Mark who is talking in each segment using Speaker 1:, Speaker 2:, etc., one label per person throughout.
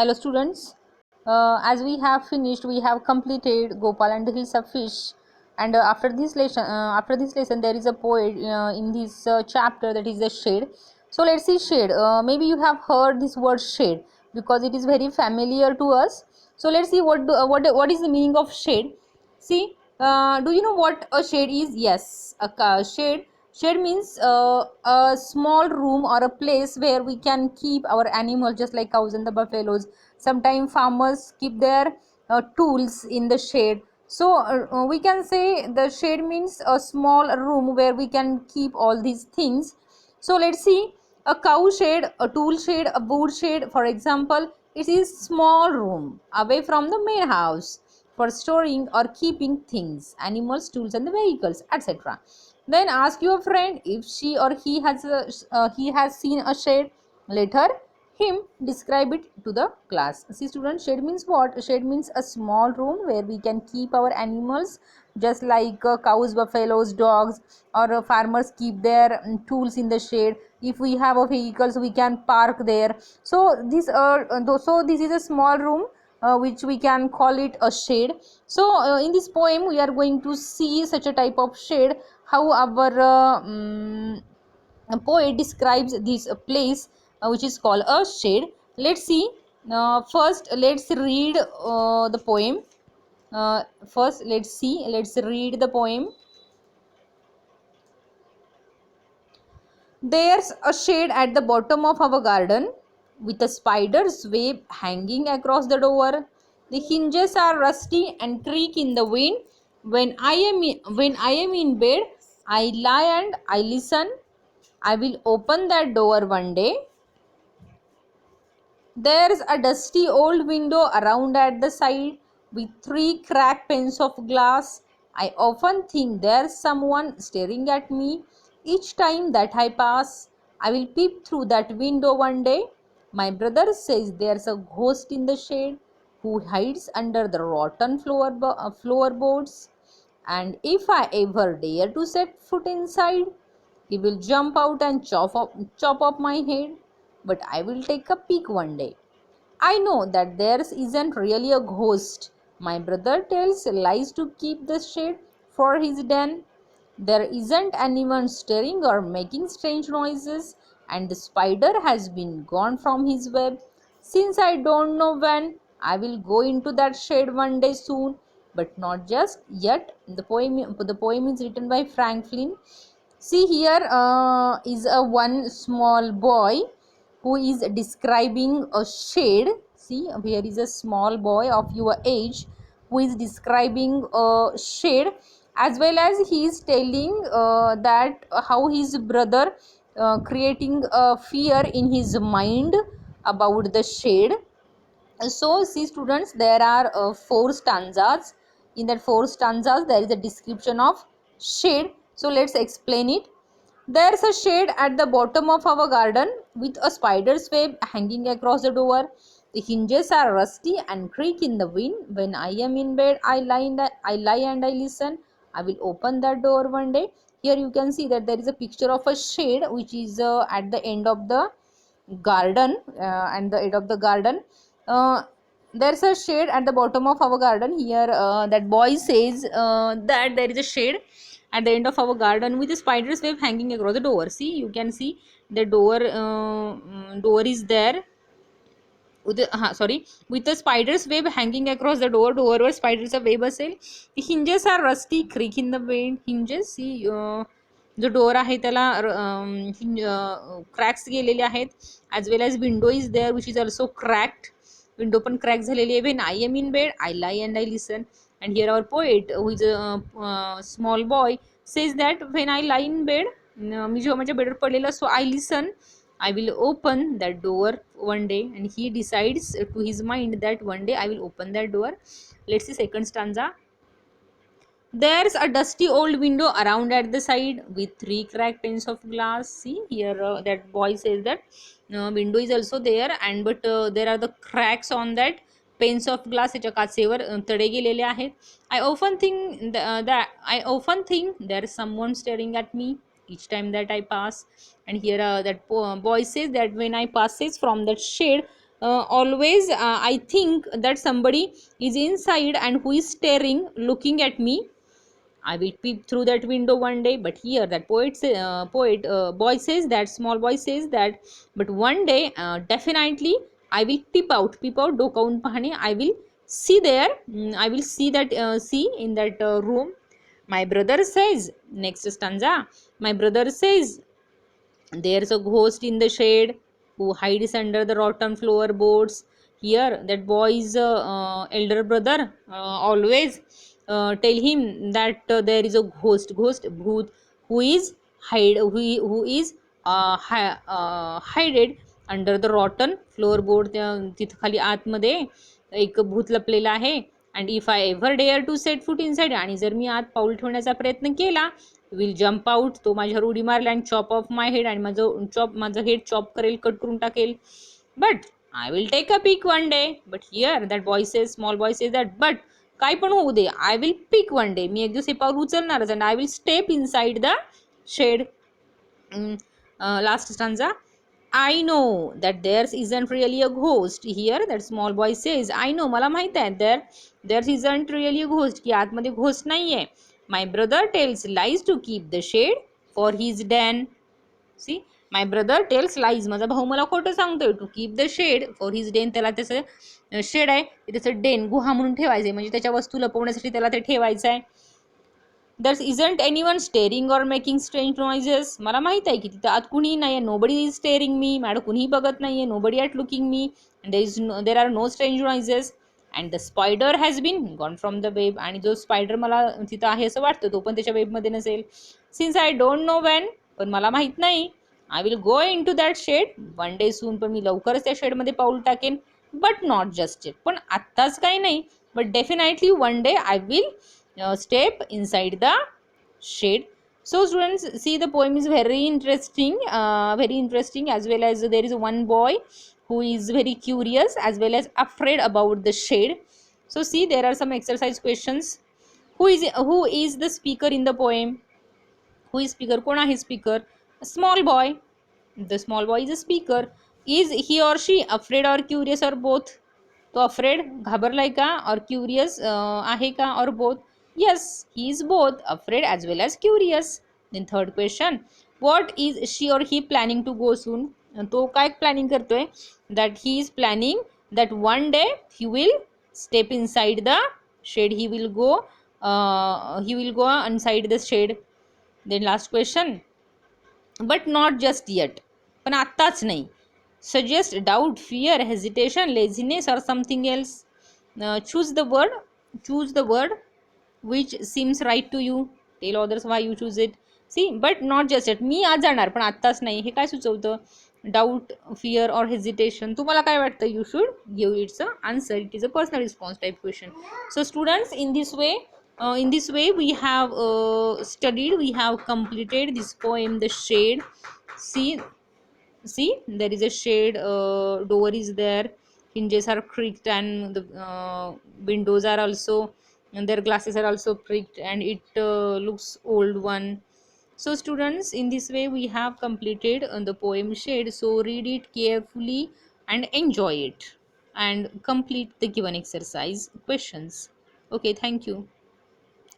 Speaker 1: Hello students, as we have finished, we have completed Gopal and the Hills of Fish, and after this lesson, there is a poet in this chapter, that is the shade. So let's see shade. Maybe you have heard this word shade because it is very familiar to us. So let's see what is the meaning of shade. See, do you know what a shade is? Yes, shade. Shade means a small room or a place where we can keep our animals, just like cows and the buffaloes. Sometimes farmers keep their tools in the shade. So we can say the shade means a small room where we can keep all these things. So let's see, a cow shed, a tool shed, a boot shed, for example, it is small room away from the main house for storing or keeping things, animals, tools, and the vehicles, etc. Then ask your friend if she or he has seen a shed. Later, him describe it to the class. See students, shed means what? Shed means a small room where we can keep our animals, just like cows, buffaloes, dogs, or farmers keep their tools in the shade. If we have a vehicles, we can park there. So this is a small room which we can call it a shade. So in this poem we are going to see such a type of shade, how our a poet describes this place which is called a shade. Let's see. First, let's read the poem. First, let's read the poem. There's a shade at the bottom of our garden with a spider's web hanging across the door. The hinges are rusty and creak in the wind. When I am in bed, I lie and I listen. I will open that door one day. There's a dusty old window around at the side with three cracked panes of glass. I often think there's someone staring at me each time that I pass. I will peep through that window one day. My brother says there's a ghost in the shade who hides under the rotten floorboards. And if I ever dare to set foot inside, he will jump out and chop off my head. But I will take a peek one day. I know that there isn't really a ghost. My brother tells lies to keep the shade for his den. There isn't anyone stirring or making strange noises, and the spider has been gone from his web. Since I don't know when, I will go into that shade one day soon, but not just yet. The poem is written by Franklin. See here is a one small boy who is describing a shade. See, here is a small boy of your age who is describing a shade, as well as he is telling that how his brother creating a fear in his mind about the shade. So see students, there are four stanzas. In that four stanzas there is a description of shade. So let's explain it. There's a shade at the bottom of our garden with a spider's web hanging across the door. The hinges are rusty and creak in the wind. When I am in bed, I lie and I listen. I will open that door one day. Here you can see that there is a picture of a shade which is at the end of the garden, and the end of the garden. uh, there's a shade at the bottom of our garden. Here that boy says that there is a shade at the end of our garden with a spider's web hanging across the door. See, you can see the door is there with the spider's web hanging across the door spiders a web असेल. The hinges are rusty, creak in the wind. Hinges, see, जो door आहे त्याला cracks गेलेले आहेत. As well as window is there which is also cracked. Window पण crack झालेली आहे. When I am in bed I lie and I listen. And here our poet who is a small boy says that when I lie in bed, मी जेव्हा माझ्या बेडवर पडलेला so I listen, I will open that door one day. And he decides to his mind that one day I will open that door. Let's see second stanza. There's a dusty old window around at the side with three cracked panes of glass. See here, that boy says that window is also there, and but there are the cracks on that panes of glass. याच्या काचेवर तडे गेलेले आहेत. I often think there is someone staring at me each time that I pass. And here that boy says that when I passes from that shade, always I think that somebody is inside and who is staring, looking at me. I will peep through that window one day. But here that boy says that, small boy says that, but one day definitely I will peep out. Peep out, डोकावून पाहणे. I will see there. I will see that, see in that room. My brother says, next stanza. My brother says, there's a ghost in the shade who hides under the rotten floorboards. Here, that boy's elder brother always tell him that there is a ghost, bhoot, who is who is hided under the rotten floorboard. तिथं खाली आतमध्ये एक भूत लपलेलं आहे. And if I ever dare to set foot inside, आणि जर मी आत पाऊल ठेवण्याचा प्रयत्न केला, विल जम्प आउट, तो माझ्यावर उडी मारेल and chop off my head, आणि माझं हेड चॉप करेल, कट करून टाकेल. But I will take a pick one day. But here that boy says, small boy says that, but काय पण होऊ दे, I will pick one day, मी एक दिवस हे पाऊल उचलणारच, and I will step inside the shed. Last stanza. I know that there isn't really a ghost here. That small boy says, I know, मला माहित आहे, there isn't really a ghost, की आतमध्ये घोस्ट नाहीये. My brother tells lies to keep the shade for his den. See, my brother tells lies, माझा भाऊ मला खोटं सांगतोय, to keep the shade for his den, त्याला त्याचं शेड आहे, त्याचं डेन, गुहा म्हणून ठेवायचं, म्हणजे त्याच्या वस्तू लपवण्यासाठी त्याला ते ठेवायचं आहे. There isn't anyone staring or making strange noises. मला माहित आहे की तिथं आत कुणीही नाहीये. Nobody is staring me. Madam कुणीही बघत नाहीये. Nobody at looking me. And there are no strange noises. And the spider has been gone from the web. आणि जो स्पायडर मला तिथं आहे असं वाटतं, तो पण त्याच्या वेबमध्ये नसेल. Since I don't know when, पण मला माहित नाही. I will go into that shade one day soon. पण मी लवकरच त्या शेडमध्ये पाऊल टाकेन. But not just yet. पण आत्ताच काही नाही. But definitely one day I will step inside the shade. So students, see, the poem is very interesting, as well as there is one boy who is very curious as well as afraid about the shade. So see, there are some exercise questions. Who is the speaker in the poem? Who is speaker? कोण आहे speaker? A small boy. The small boy is a speaker. Is he or she afraid or curious or both? तो afraid, घाबरलाय का, और curious आहे का, or both? Yes, he is both afraid as well as curious. Then third question, what is she or he planning to go soon? तो काय planning करतोय? That he is planning that one day he will step inside the shade. He will go inside the shade. Then last question, but not just yet, पण आत्ताच नाही. Suggest doubt, fear, hesitation, laziness or something else. Choose the word which seems right to you. Tell others why you choose it. See, but not just yet, मी आज जाणार पण आत्ताच नाही, हे काय सुचवतं? Doubt, fear or hesitation. तुम्हाला काय वाटतं? You should give its answer. It is a personal response type question. So students, in this way we have studied, we have completed this poem, The Shade. See, there is a shade, door is there, hinges are creaked, and the windows are also, and their glasses are also pricked, and it looks old one. So students, in this way we have completed the poem Shade. So read it carefully and enjoy it, and complete the given exercise questions. Okay, thank you.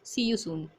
Speaker 1: See you soon.